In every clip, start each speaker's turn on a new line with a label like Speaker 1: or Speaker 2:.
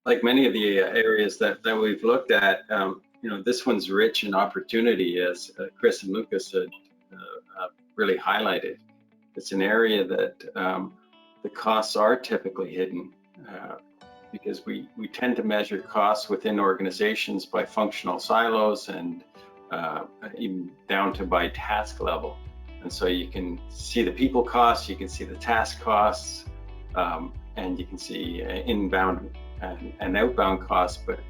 Speaker 1: like many of the areas that we've looked at, this one's rich in opportunity, as Chris and Lucas had really highlighted. It's an area that the costs are typically hidden because we tend to measure costs within organizations by functional silos and even down to by task level. And so you can see the people costs, you can see the task costs, and you can see inbound and outbound costs, but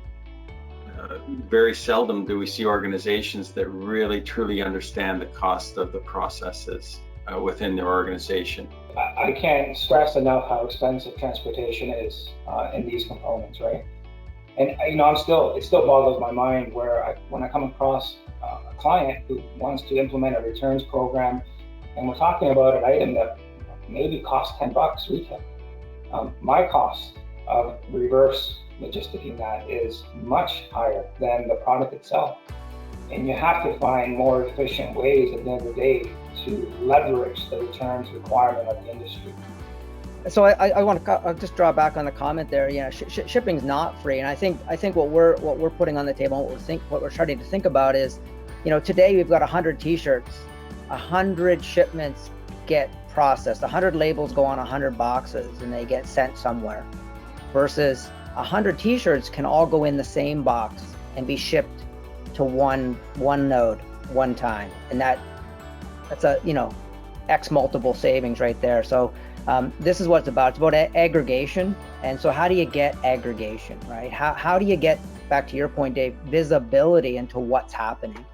Speaker 1: very seldom do we see organizations that really truly understand the cost of the processes within their organization.
Speaker 2: I can't stress enough how expensive transportation is in these components, right? And it still boggles my mind when I come across a client who wants to implement a returns program, and we're talking about an item that maybe costs $10 retail. My cost of reverse logisticing that is much higher than the product itself. And you have to find more efficient ways at the end of the day to leverage the returns requirement of the industry.
Speaker 3: So I want to just draw back on the comment there. Shipping's not free, and I think what we're putting on the table, what we're starting to think about is, today we've got 100 T-shirts, 100 shipments get processed, 100 labels go on 100 boxes, and they get sent somewhere, versus 100 T-shirts can all go in the same box and be shipped to one node one time, and that's a X multiple savings right there. So this is what it's about. It's about aggregation. And so how do you get aggregation, right? How do you get, back to your point, Dave, visibility into what's happening?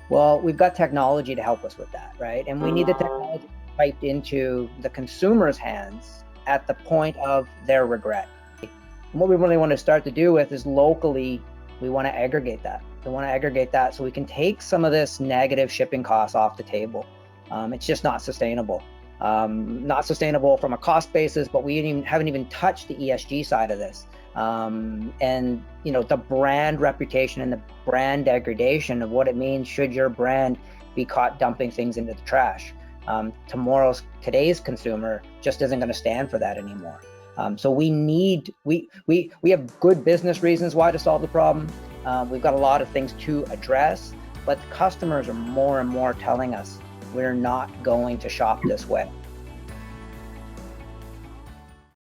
Speaker 3: Well, we've got technology to help us with that, right? And we need the technology piped into the consumer's hands at the point of their regret. And what we really want to start to do with is locally, we want to aggregate that. We want to aggregate that so we can take some of this negative shipping costs off the table. It's just not sustainable. Not sustainable from a cost basis, but we haven't even touched the ESG side of this. And the brand reputation and the brand degradation of what it means should your brand be caught dumping things into the trash. Today's consumer just isn't going to stand for that anymore. So we have good business reasons why to solve the problem. We've got a lot of things to address, but the customers are more and more telling us we're not going to shop this way.